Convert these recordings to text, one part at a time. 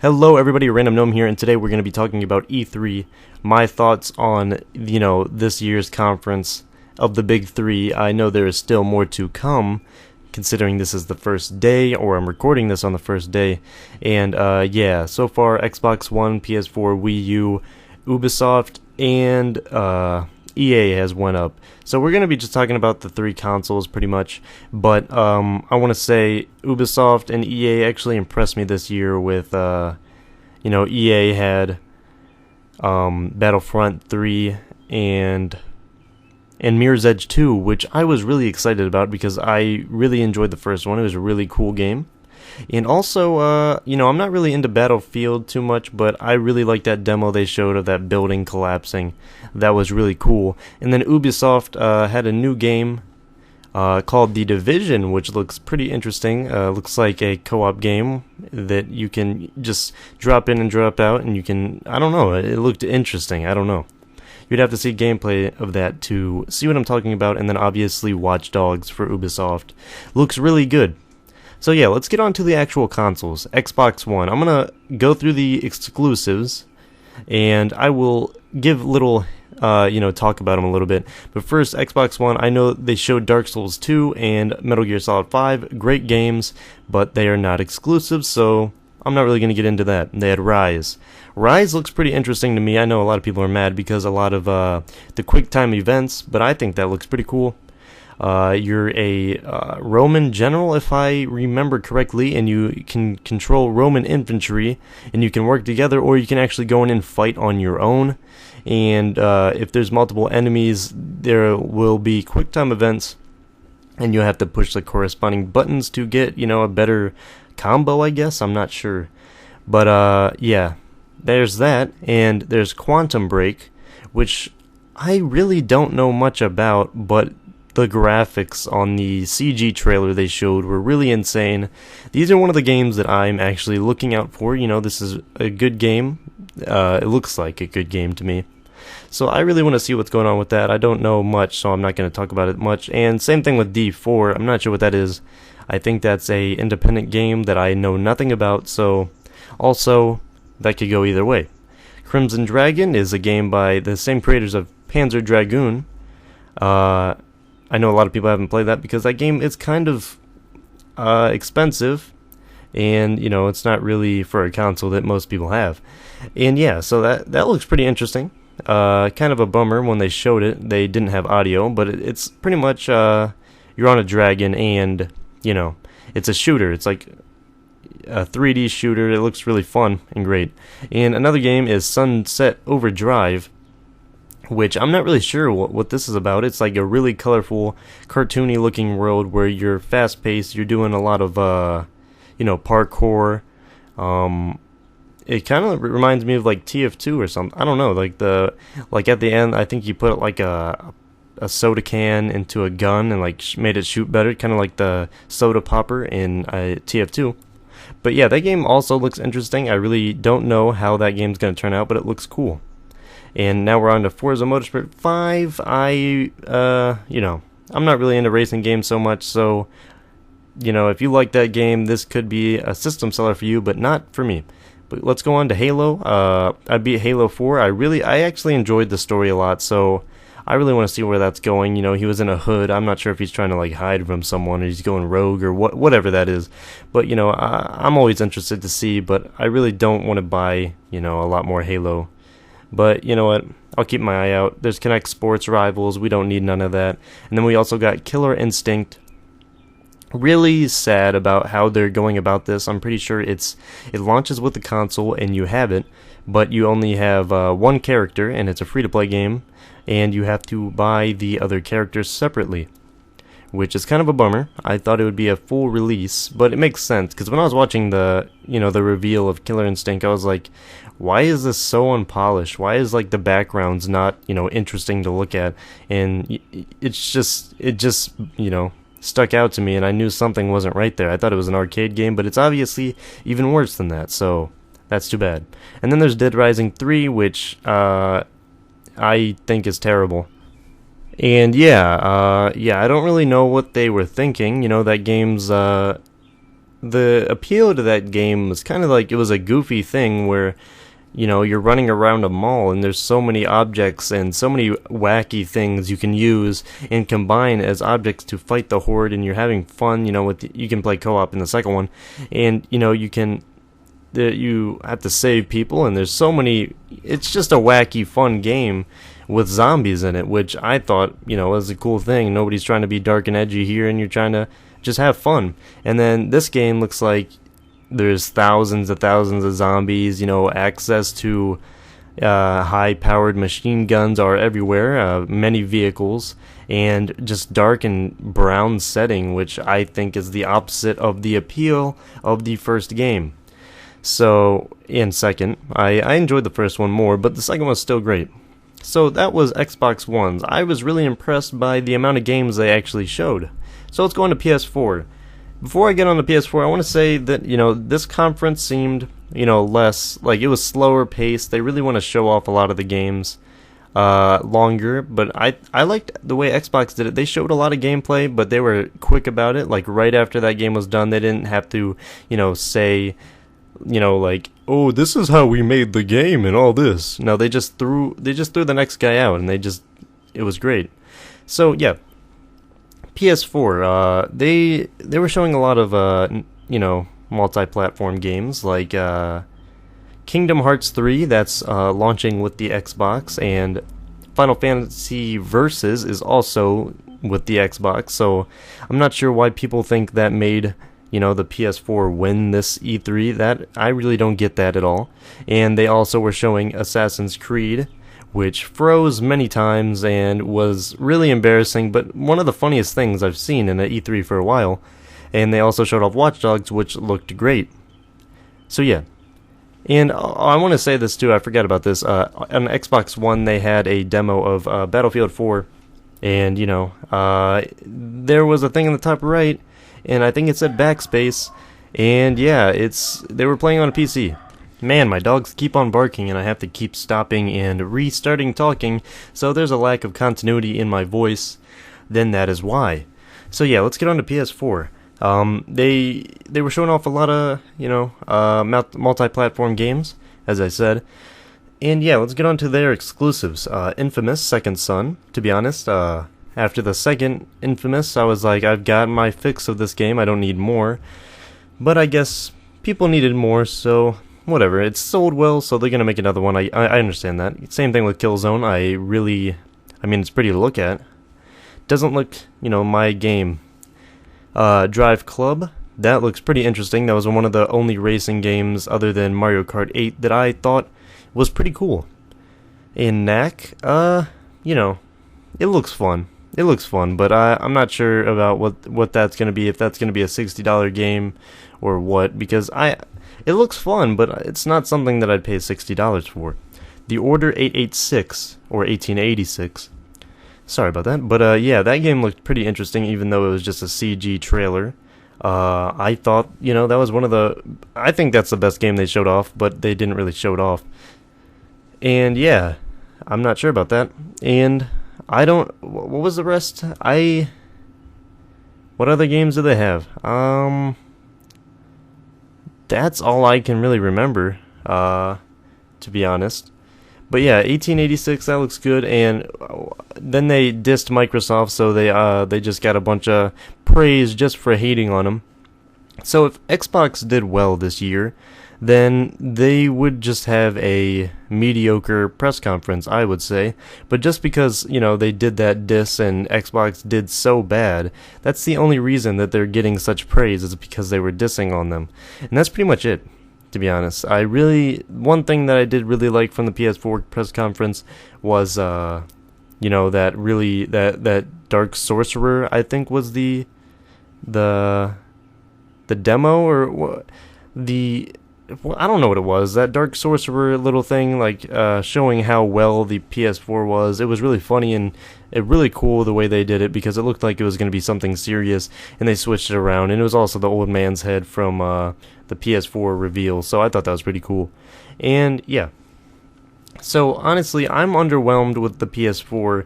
Hello everybody, Random Gnome here, and today we're going to be talking about E3, my thoughts on, this year's conference of the big three. I know there is still more to come, considering this is the first day, or I'm recording this on the first day, and so far Xbox One, Ps4, Wii U, Ubisoft, and EA has went up. So we're going to be just talking about the three consoles pretty much, but I want to say Ubisoft and EA actually impressed me this year with, EA had Battlefront 3 and Mirror's Edge 2, which I was really excited about because I really enjoyed the first one. It was a really cool game. And also, I'm not really into Battlefield too much, but I really liked that demo they showed of that building collapsing. That was really cool. And then Ubisoft had a new game called The Division, which looks pretty interesting. Looks like a co-op game that you can just drop in and drop out, and you can, I don't know, it looked interesting. I don't know. You'd have to see gameplay of that to see what I'm talking about, and then obviously Watch Dogs for Ubisoft. Looks really good. So yeah, let's get on to the actual consoles. Xbox One. I'm going to go through the exclusives, and I will give little, talk about them a little bit. But first, Xbox One, I know they showed Dark Souls 2 and Metal Gear Solid 5. Great games, but they are not exclusive, so I'm not really going to get into that. They had Rise. Rise looks pretty interesting to me. I know a lot of people are mad because a lot of the QuickTime events, but I think that looks pretty cool. You're a Roman general, if I remember correctly, and you can control Roman infantry, and you can work together, or you can actually go in and fight on your own. And if there's multiple enemies, there will be QuickTime events, and you'll have to push the corresponding buttons to get, a better combo, I guess. I'm not sure. But, there's that, and there's Quantum Break, which I really don't know much about, but the graphics on the CG trailer they showed were really insane. These are one of the games that I'm actually looking out for. This is a good game. It looks like a good game to me. So I really want to see what's going on with that. I don't know much, so I'm not going to talk about it much. And same thing with D4. I'm not sure what that is. I think that's a independent game that I know nothing about, so also that could go either way. Crimson Dragon is a game by the same creators of Panzer Dragoon. I know a lot of people haven't played that because that game is kind of expensive, and it's not really for a console that most people have. And yeah, so that looks pretty interesting. Kind of a bummer when they showed it. They didn't have audio, but it's pretty much you're on a dragon, and it's a shooter. It's like a 3D shooter. It looks really fun and great. And another game is Sunset Overdrive, which I'm not really sure what this is about. It's like a really colorful, cartoony looking world where you're fast paced, you're doing a lot of parkour. It kind of reminds me of like TF2 or something. I don't know, like at the end I think you put like a soda can into a gun and like made it shoot better, kind of like the soda popper in TF2. But yeah, that game also looks interesting. I really don't know how that game's going to turn out, but it looks cool. And now we're on to Forza Motorsport 5. I'm not really into racing games so much, so, if you like that game, this could be a system seller for you, but not for me. But let's go on to Halo. I beat Halo 4. I actually enjoyed the story a lot, so I really want to see where that's going. He was in a hood. I'm not sure if he's trying to, like, hide from someone, or he's going rogue, or whatever that is. But, I'm always interested to see, but I really don't want to buy, a lot more Halo. But you know what? I'll keep my eye out. There's Kinect Sports Rivals. We don't need none of that. And then we also got Killer Instinct. Really sad about how they're going about this. I'm pretty sure it launches with the console and you have it, but you only have one character, and it's a free-to-play game, and you have to buy the other characters separately, which is kind of a bummer. I thought it would be a full release, but it makes sense, because when I was watching the reveal of Killer Instinct, I was like, why is this so unpolished? Why is like the backgrounds not, interesting to look at? And it just stuck out to me, and I knew something wasn't right there. I thought it was an arcade game, but it's obviously even worse than that, so that's too bad. And then there's Dead Rising 3, which I think is terrible. And I don't really know what they were thinking. That game's the appeal to that game was kind of like it was a goofy thing where you're running around a mall and there's so many objects and so many wacky things you can use and combine as objects to fight the horde, and you're having fun. You can play co-op in the second one, and you have to save people, and there's so many. It's just a wacky, fun game with zombies in it, which I thought was a cool thing. Nobody's trying to be dark and edgy here, and you're trying to just have fun. And then this game looks like there's thousands of zombies. Access to high-powered machine guns are everywhere, many vehicles, and just dark and brown setting, which I think is the opposite of the appeal of the first game. So, in second, I enjoyed the first one more, but the second one's still great. So that was Xbox One's. I was really impressed by the amount of games they actually showed. So let's go on to PS4. Before I get on to PS4, I want to say that, this conference seemed, less, like it was slower paced. They really want to show off a lot of the games longer, but I liked the way Xbox did it. They showed a lot of gameplay, but they were quick about it. Like right after that game was done, they didn't have to, say, like, oh, this is how we made the game and all this. No, they just threw the next guy out, and it was great. So yeah. PS4, they were showing a lot of multi-platform games like Kingdom Hearts 3 that's launching with the Xbox, and Final Fantasy Versus is also with the Xbox. So I'm not sure why people think that made the PS4 win this E3. That I really don't get that at all. And they also were showing Assassin's Creed, which froze many times and was really embarrassing, but one of the funniest things I've seen in an E3 for a while. And they also showed off Watch Dogs, which looked great. So yeah. And I want to say this too, I forgot about this. On Xbox One, they had a demo of Battlefield 4, and there was a thing in the top right, and I think it said backspace, and yeah, they were playing on a PC. Man, my dogs keep on barking, and I have to keep stopping and restarting talking, so there's a lack of continuity in my voice. Then that is why. So yeah, let's get on to PS4. They were showing off a lot of multi-platform games, as I said, and yeah, let's get on to their exclusives. Infamous Second Son. To be honest, after the second Infamous, I was like, I've got my fix of this game. I don't need more. But I guess people needed more, so whatever. It's sold well, so they're gonna make another one. I understand that. Same thing with Killzone. I mean, it's pretty to look at. Doesn't look, my game. Drive Club, that looks pretty interesting. That was one of the only racing games other than Mario Kart 8 that I thought was pretty cool. In Knack, it looks fun. It looks fun, but I'm not sure about what that's going to be, if that's going to be a $60 game or what, because it looks fun, but it's not something that I'd pay $60 for. The Order 886, or 1886. Sorry about that, but yeah, that game looked pretty interesting, even though it was just a CG trailer. I thought, that was I think that's the best game they showed off, but they didn't really show it off. And yeah, I'm not sure about that. And what was the rest? What other games do they have? That's all I can really remember, to be honest. But yeah, 1886, that looks good, and then they dissed Microsoft, so they just got a bunch of praise just for hating on them. So if Xbox did well this year, then they would just have a mediocre press conference, I would say. But just because, they did that diss and Xbox did so bad, that's the only reason that they're getting such praise, is because they were dissing on them. And that's pretty much it. To be honest, one thing that I did really like from the PS4 press conference was, that Dark Sorcerer, I think, was the demo, or I don't know what it was. That Dark Sorcerer little thing, showing how well the PS4 was. It was really funny and really cool the way they did it, because it looked like it was going to be something serious, and they switched it around. And it was also the old man's head from the PS4 reveal, so I thought that was pretty cool. And yeah, so honestly, I'm underwhelmed with the PS4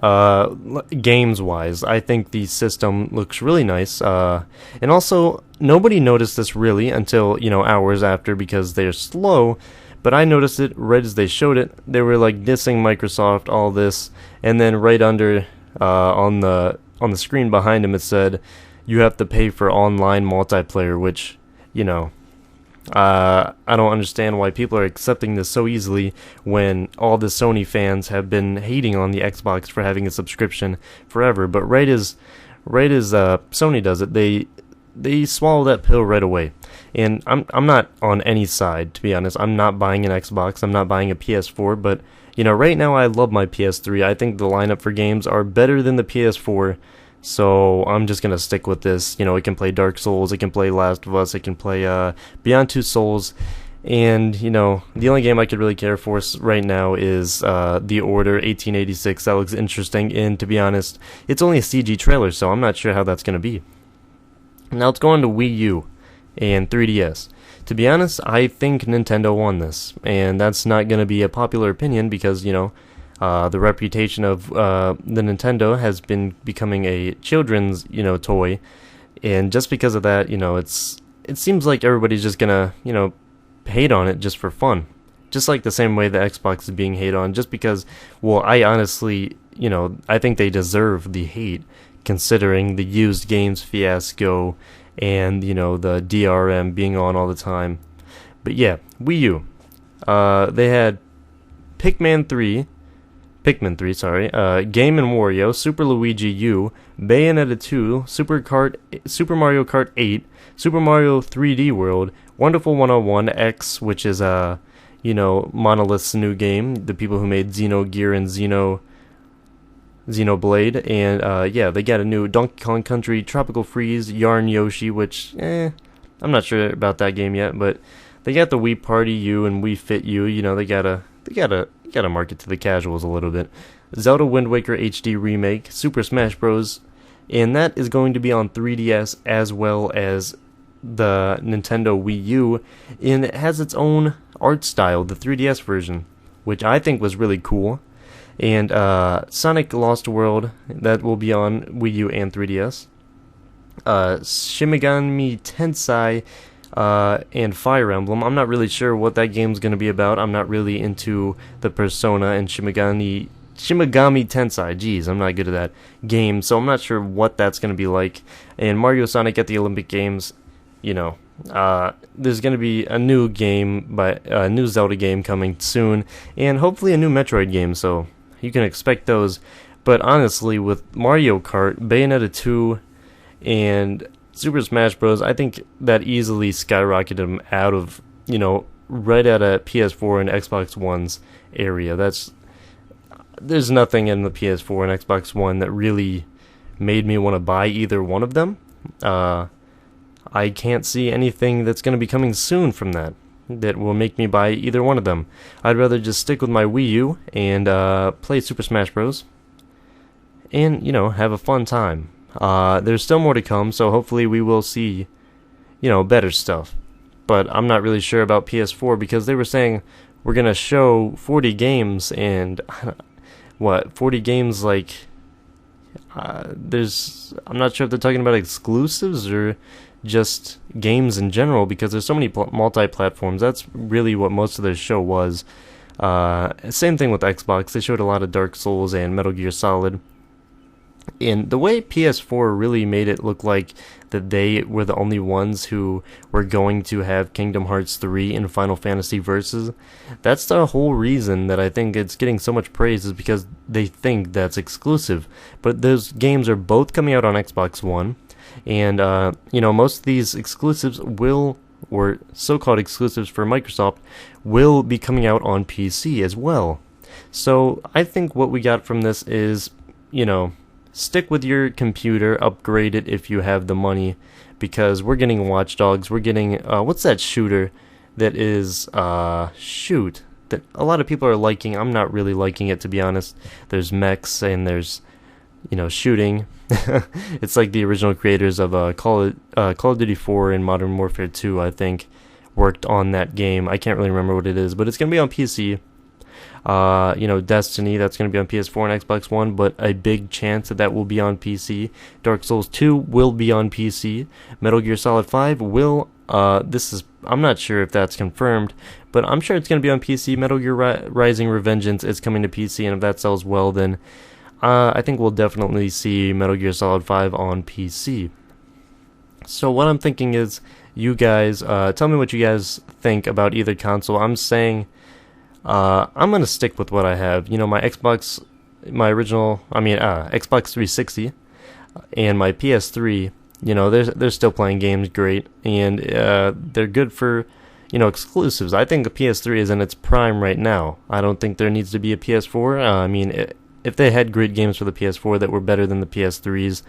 games wise, I think the system looks really nice. And also, nobody noticed this really until, hours after because they're slow. But I noticed it right as they showed it. They were like dissing Microsoft, all this, and then right under on the screen behind him it said, "You have to pay for online multiplayer," which, I don't understand why people are accepting this so easily when all the Sony fans have been hating on the Xbox for having a subscription forever. But right as Sony does it, they swallow that pill right away. And I'm not on any side, to be honest. I'm not buying an Xbox. I'm not buying a PS4. But right now I love my PS3. I think the lineup for games are better than the PS4. So I'm just gonna stick with this. It can play Dark Souls, it can play Last of Us, it can play Beyond Two Souls, and the only game I could really care for right now is The Order 1886. That looks interesting, and to be honest, it's only a CG trailer, so I'm not sure how that's gonna be. Now let's go on to Wii U and 3DS. To be honest, I think Nintendo won this, and that's not gonna be a popular opinion because the reputation of the Nintendo has been becoming a children's, toy, and just because of that, it seems like everybody's just gonna, hate on it just for fun, just like the same way the Xbox is being hated on, just because. Well, I honestly, I think they deserve the hate, considering the used games fiasco and the DRM being on all the time. But yeah, Wii U, they had Pikmin 3, sorry, Game & Wario, Super Luigi U, Bayonetta 2, Super Mario Kart 8, Super Mario 3D World, Wonderful 101 X, which is Monolith's new game, the people who made Xenogear and Xenoblade, and yeah, they got a new Donkey Kong Country, Tropical Freeze, Yarn Yoshi, which I'm not sure about that game yet, but they got the Wii Party U and Wii Fit U. They gotta market to the casuals a little bit. Zelda Wind Waker HD remake, Super Smash Bros, and that is going to be on 3DS as well as the Nintendo Wii U, and it has its own art style, the 3DS version, which I think was really cool. And Sonic Lost World, that will be on Wii U and 3DS. Shimigami Tensei and Fire Emblem. I'm not really sure what that game's going to be about. I'm not really into the Persona and Shimigami Tensei. Jeez, I'm not good at that game, so I'm not sure what that's going to be like. And Mario Sonic at the Olympic Games, there's going to be a new game, a new Zelda game coming soon, and hopefully a new Metroid game, so you can expect those. But honestly, with Mario Kart, Bayonetta 2, and Super Smash Bros., I think that easily skyrocketed them out of, right at a PS4 and Xbox One's area. There's nothing in the PS4 and Xbox One that really made me want to buy either one of them. I can't see anything that's going to be coming soon from that will make me buy either one of them. I'd rather just stick with my Wii U and play Super Smash Bros. And, have a fun time. There's still more to come, so hopefully we will see, better stuff. But I'm not really sure about PS4 because they were saying we're going to show 40 games and, 40 games like, I'm not sure if they're talking about exclusives or just games in general because there's so many multi-platforms. That's really what most of their show was. Same thing with Xbox. They showed a lot of Dark Souls and Metal Gear Solid. And the way PS4 really made it look like that they were the only ones who were going to have Kingdom Hearts 3 and Final Fantasy Versus, that's the whole reason that I think it's getting so much praise, is because they think that's exclusive. But those games are both coming out on Xbox One, and most of these exclusives or so-called exclusives for Microsoft, will be coming out on PC as well. So I think what we got from this is, stick with your computer, upgrade it if you have the money, because we're getting Watch Dogs, we're getting, what's that shooter that is, that a lot of people are liking. I'm not really liking it, to be honest. There's mechs and there's, shooting. It's like the original creators of Call of Duty 4 and Modern Warfare 2, I think, worked on that game. I can't really remember what it is, but it's going to be on PC. Destiny, that's going to be on PS4 and Xbox One, but a big chance that will be on PC. Dark Souls 2 will be on PC. Metal Gear Solid 5 will, I'm not sure if that's confirmed, but I'm sure it's going to be on PC. Metal Gear Rising Revengeance is coming to PC, and if that sells well, then I think we'll definitely see Metal Gear Solid 5 on PC. So what I'm thinking is, you guys, tell me what you guys think about either console. I'm saying, I'm going to stick with what I have. My Xbox, Xbox 360 and my PS3, they're still playing games great, and they're good for, exclusives. I think the PS3 is in its prime right now. I don't think there needs to be a PS4. If they had great games for the PS4 that were better than the PS3s,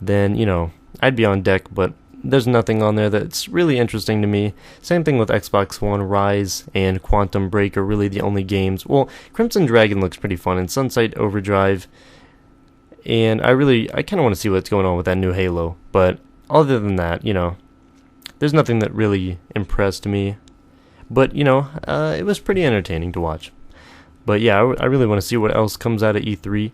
then, I'd be on deck, but there's nothing on there that's really interesting to me. Same thing with Xbox One. Rise and Quantum Break are really the only games. Well, Crimson Dragon looks pretty fun, and Sunset Overdrive, and I kind of want to see what's going on with that new Halo, but other than that, there's nothing that really impressed me, but, it was pretty entertaining to watch. But yeah, I really want to see what else comes out of E3.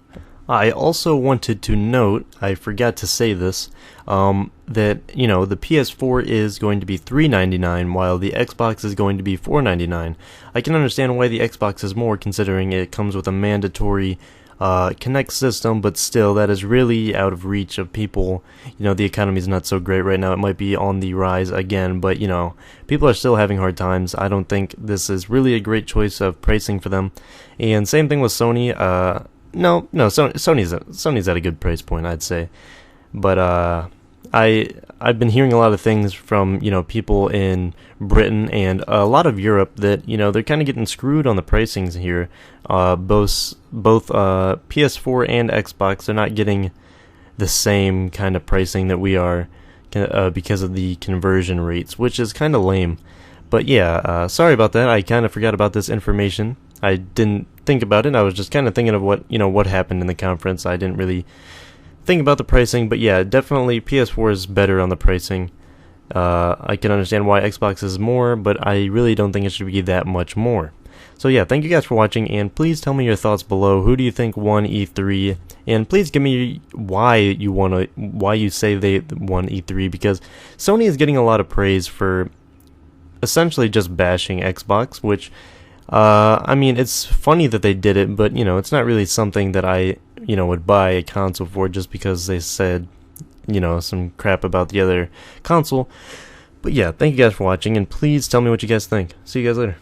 I also wanted to note, I forgot to say this, that, the PS4 is going to be $399, while the Xbox is going to be $499. I can understand why the Xbox is more, considering it comes with a mandatory Kinect system, but still, that is really out of reach of people. The economy's not so great right now. It might be on the rise again, but, people are still having hard times. I don't think this is really a great choice of pricing for them. And same thing with Sony. Sony's at a good price point, I'd say. But I've been hearing a lot of things from people in Britain and a lot of Europe that they're kind of getting screwed on the pricings here. Both PS4 and Xbox are not getting the same kind of pricing that we are because of the conversion rates, which is kind of lame. But yeah, sorry about that. I kind of forgot about this information. I didn't think about it. I was just kind of thinking of what happened in the conference. I didn't really think about the pricing, but yeah, definitely PS4 is better on the pricing. I can understand why Xbox is more, but I really don't think it should be that much more. So yeah, thank you guys for watching, and please tell me your thoughts below. Who do you think won E3? And please give me why you say they won E3, because Sony is getting a lot of praise for essentially just bashing Xbox, which it's funny that they did it, but it's not really something that I would buy a console for just because they said some crap about the other console. But yeah, thank you guys for watching, and please tell me what you guys think. See you guys later.